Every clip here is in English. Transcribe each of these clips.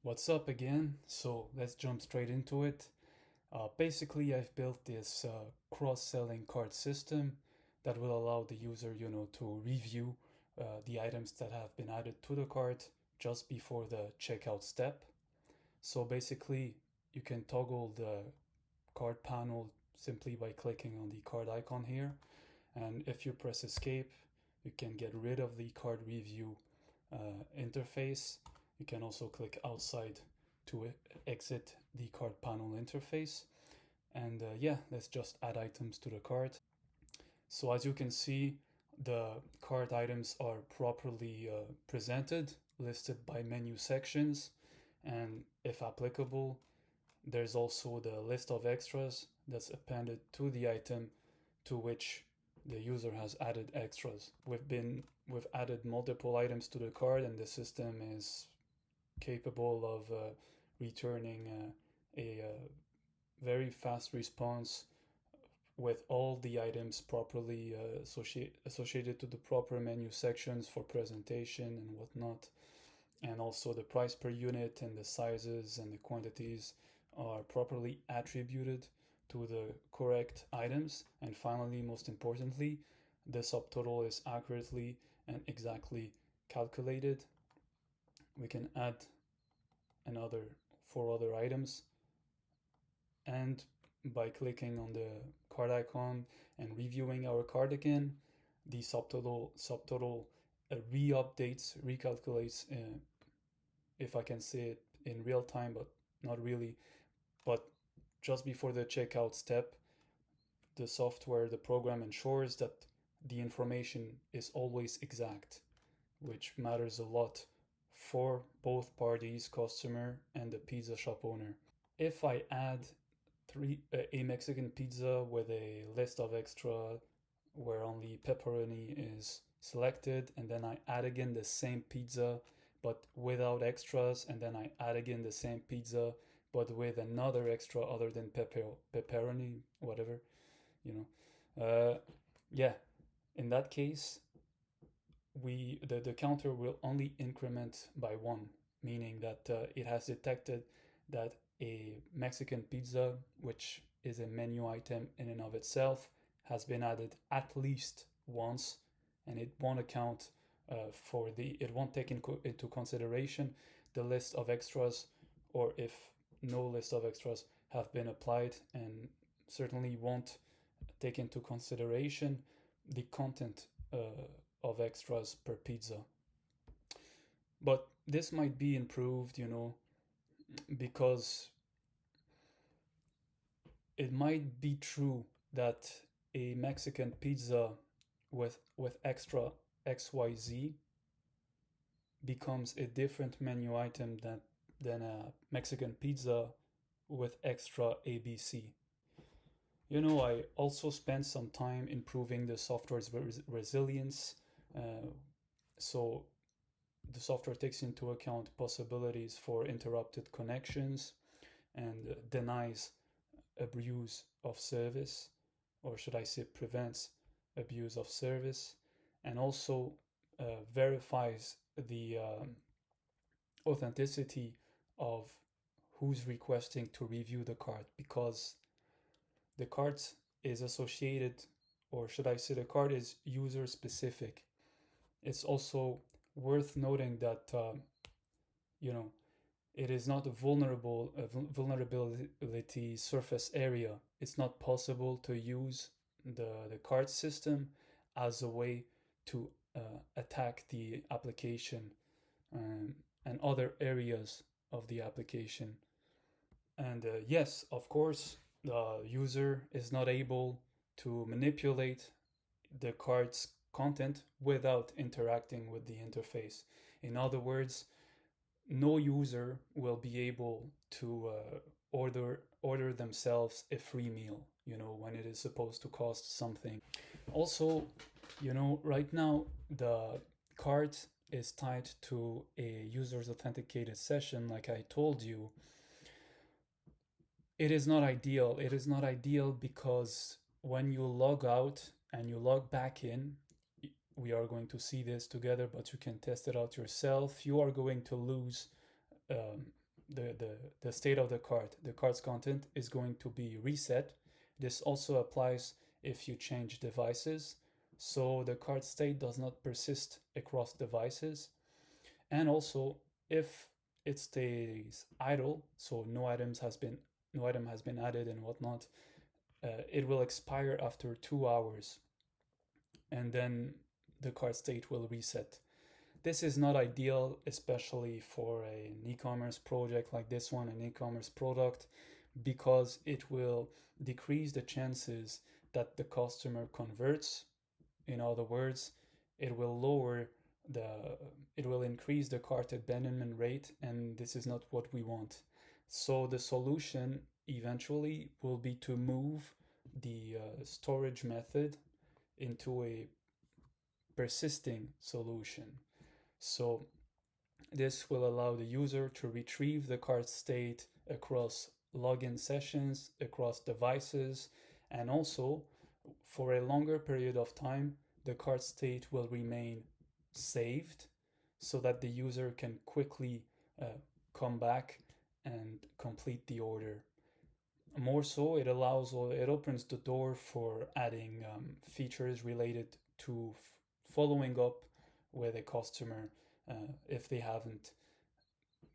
What's up again? So let's jump straight into it. Basically, I've built this cross-selling cart system that will allow the user, to review the items that have been added to the cart just before the checkout step. So basically, you can toggle the cart panel simply by clicking on the cart icon here. And if you press escape, you can get rid of the cart review interface. You can also click outside to exit the cart panel interface. And yeah, let's just add items to the cart. So as you can see, the cart items are properly presented, listed by menu sections, and if applicable, there's also the list of extras that's appended to the item to which the user has added extras. We've added multiple items to the cart, and the system is capable of returning a very fast response with all the items properly associated to the proper menu sections for presentation and whatnot. And also the price per unit and the sizes and the quantities are properly attributed to the correct items. And finally, most importantly, the subtotal is accurately and exactly calculated. We can add another 4 other items, and by clicking on the card icon and reviewing our card again, the subtotal re-updates, recalculates, if I can say it in real time, but not really. But just before the checkout step, the program ensures that the information is always exact, which matters a lot for both parties, customer and the pizza shop owner. If I add a Mexican pizza with a list of extra where only pepperoni is selected, and then I add again the same pizza but without extras, and then I add again the same pizza but with another extra other than pepperoni, whatever, you know. Yeah, in that case, the counter will only increment by one, meaning that it has detected that a Mexican pizza, which is a menu item in and of itself, has been added at least once, and it won't account it won't take into consideration the list of extras, or if no list of extras have been applied, and certainly won't take into consideration the content of extras per pizza. But this might be improved, because it might be true that a Mexican pizza with extra XYZ becomes a different menu item than a Mexican pizza with extra ABC. I also spent some time improving the software's resilience. So the software takes into account possibilities for interrupted connections and denies abuse of service, or should I say prevents abuse of service, and also verifies the authenticity of who's requesting to review the card, because the card is associated, or should I say the card is user specific. It's also worth noting that it is not a vulnerability surface area. It's not possible to use the card system as a way to attack the application, and other areas of the application. And yes, of course, the user is not able to manipulate the card's content without interacting with the interface. In other words, no user will be able to order themselves a free meal, when it is supposed to cost something. Also, right now the card is tied to a user's authenticated session, like I told you. It is not ideal. It is not ideal because when you log out and you log back in, we are going to see this together, but you can test it out yourself. You are going to lose the state of the cart, the cart's content is going to be reset. This also applies if you change devices, so the cart state does not persist across devices. And also, if it stays idle, so no item has been added and whatnot, it will expire after 2 hours, and then the cart state will reset. This is not ideal, especially for an e-commerce project like this one, an e-commerce product, because it will decrease the chances that the customer converts. In other words, it will lower the it will increase the cart abandonment rate, and this is not what we want. So the solution eventually will be to move the storage method into a persisting solution. So this will allow the user to retrieve the cart state across login sessions, across devices, and also for a longer period of time, the cart state will remain saved so that the user can quickly come back and complete the order. More so, it opens the door for adding features related to following up with a customer if they haven't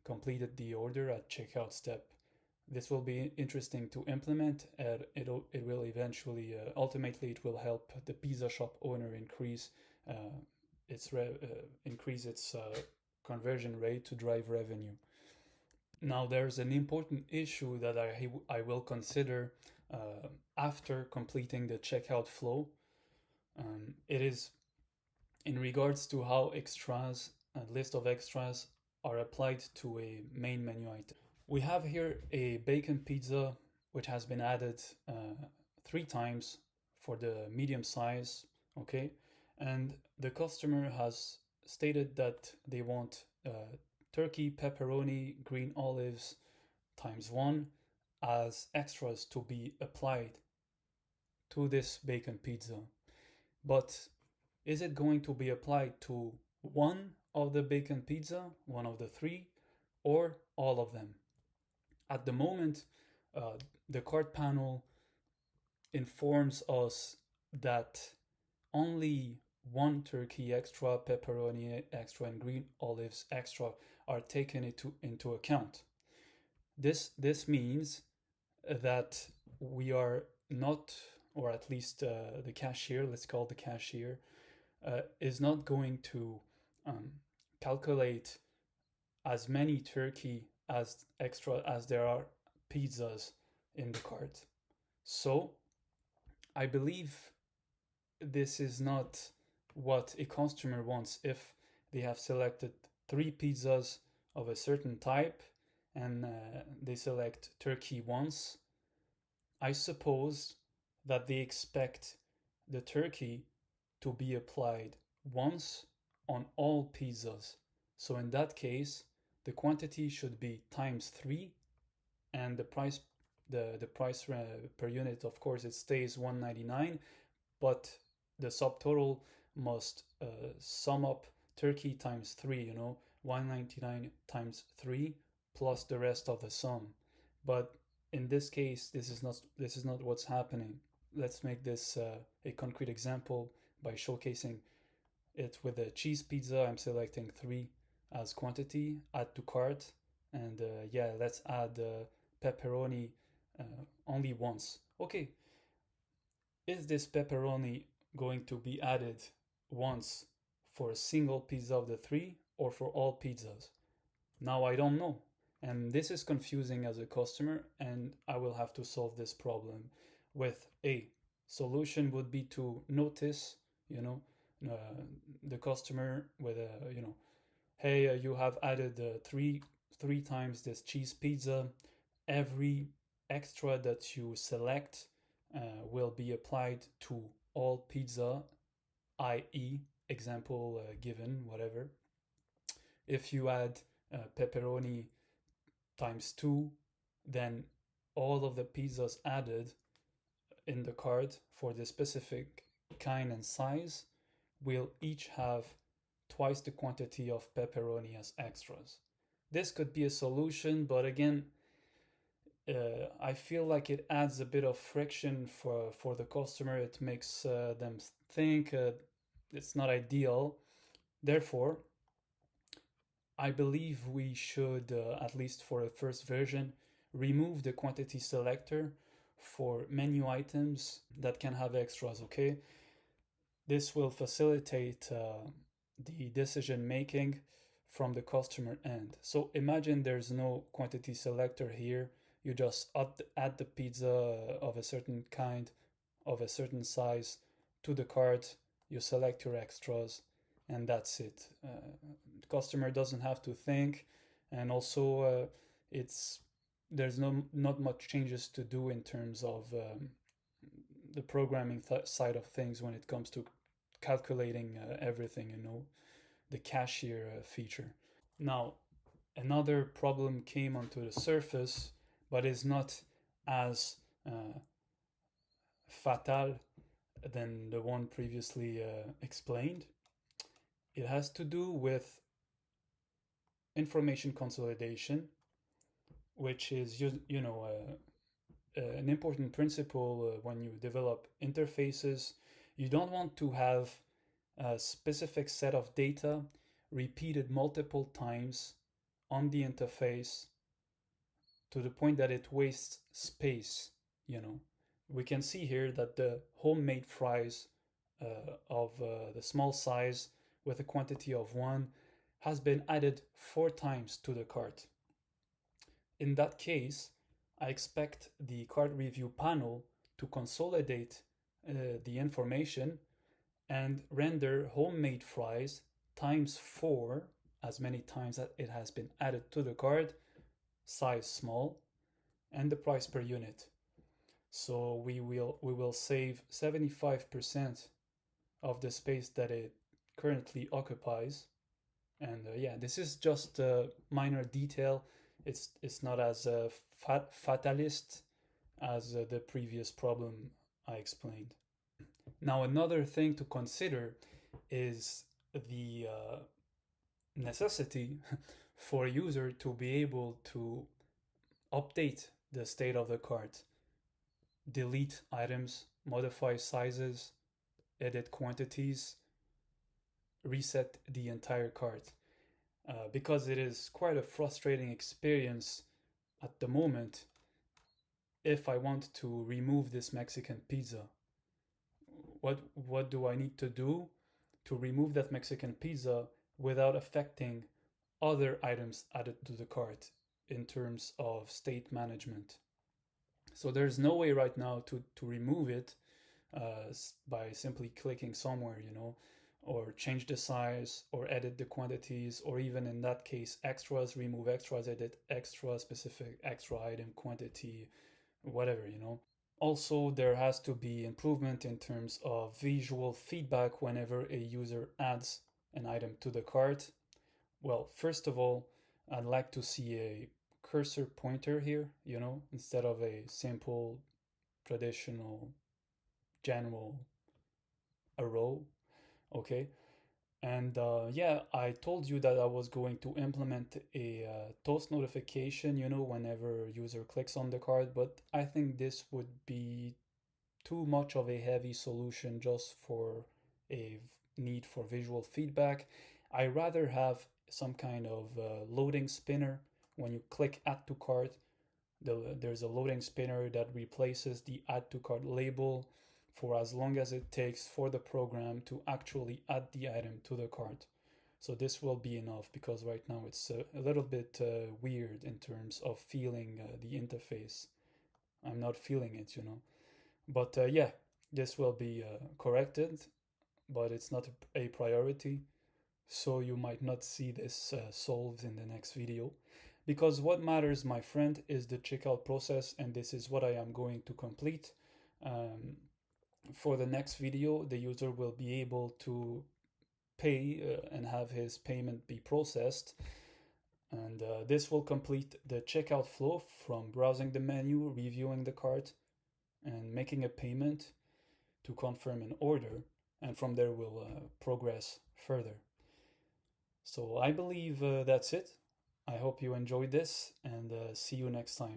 completed the order at checkout step. This will be interesting to implement, and it will eventually, ultimately, it will help the pizza shop owner uh, increase its conversion rate to drive revenue. Now, there's an important issue that I will consider after completing the checkout flow. It is in regards to how extras, a list of extras, are applied to a main menu item. We have here a bacon pizza which has been added 3 times for the medium size, okay? And the customer has stated that they want turkey, pepperoni, green olives times 1 as extras to be applied to this bacon pizza. But is it going to be applied to one of the bacon pizza, one of the 3, or all of them? At the moment, uh, the cart panel informs us that only one turkey extra, pepperoni extra, and green olives extra are taken into account. This means that we are not, or at least the cashier, let's call the cashier, is not going to um, calculate as many turkey as extra as there are pizzas in the cart. So I believe this is not what a customer wants if they have selected 3 pizzas of a certain type and they select turkey once. I suppose that they expect the turkey to be applied once on all pizzas. So in that case, the quantity should be times 3, and the price per unit, of course, it stays 199, but the subtotal must sum up turkey times 3, 199 times 3 plus the rest of the sum. But in this case, this is not what's happening. Let's make this a concrete example by showcasing it with a cheese pizza. I'm selecting 3 as quantity, add to cart, and yeah, let's add pepperoni only once. Okay, is this pepperoni going to be added once for a single pizza of the 3 or for all pizzas? Now I don't know. And this is confusing as a customer, and I will have to solve this problem with a solution would be to notice, you know, the customer with a, hey, you have added three times this cheese pizza. Every extra that you select will be applied to all pizza, i.e., example given, whatever. If you add pepperoni times 2, then all of the pizzas added in the cart for the specific kind and size will each have twice the quantity of pepperoni as extras. This could be a solution, but again, I feel like it adds a bit of friction for the customer. It makes them think it's not ideal. Therefore, I believe we should, at least for the first version, remove the quantity selector for menu items that can have extras, okay? This will facilitate the decision making from the customer end. So imagine there's no quantity selector here. You just add the pizza of a certain kind, of a certain size to the cart. You select your extras, and that's it. The customer doesn't have to think, and also it's there's not much changes to do in terms of the programming side of things when it comes to calculating everything, the cashier feature. Now, another problem came onto the surface, but is not as fatal than the one previously explained. It has to do with information consolidation, which is an important principle when you develop interfaces. You don't want to have a specific set of data repeated multiple times on the interface to the point that it wastes space. You know, we can see here that the homemade fries of the small size with a quantity of one has been added 4 times to the cart. In that case, I expect the cart review panel to consolidate the information and render homemade fries times 4 as many times that it has been added to the cart, size small, and the price per unit. So we will save 75% of the space that it currently occupies. And yeah, this is just a minor detail. It's not as fatalist as the previous problem I explained. Now, another thing to consider is the necessity for a user to be able to update the state of the cart, delete items, modify sizes, edit quantities, reset the entire cart. Because it is quite a frustrating experience at the moment if I want to remove this Mexican pizza. What do I need to do to remove that Mexican pizza without affecting other items added to the cart in terms of state management? So there's no way right now to remove it by simply clicking somewhere, or change the size or edit the quantities, or even in that case, extras, remove extras, edit extra, specific extra item quantity, whatever. Also, there has to be improvement in terms of visual feedback whenever a user adds an item to the cart. Well, first of all, I'd like to see a cursor pointer here, instead of a simple, traditional, general arrow. Okay. And yeah, I told you that I was going to implement a toast notification, whenever user clicks on the card, but I think this would be too much of a heavy solution just for a need for visual feedback. I rather have some kind of loading spinner. When you click add to cart, there's a loading spinner that replaces the add to cart label for as long as it takes for the program to actually add the item to the cart. So this will be enough because right now it's a little bit weird in terms of feeling the interface. I'm not feeling it. But yeah, this will be corrected, but it's not a priority. So you might not see this solved in the next video. Because what matters, my friend, is the checkout process, and this is what I am going to complete. For the next video, the user will be able to pay and have his payment be processed. And this will complete the checkout flow from browsing the menu, reviewing the cart, and making a payment to confirm an order. And from there, we'll progress further. So I believe that's it. I hope you enjoyed this, and see you next time.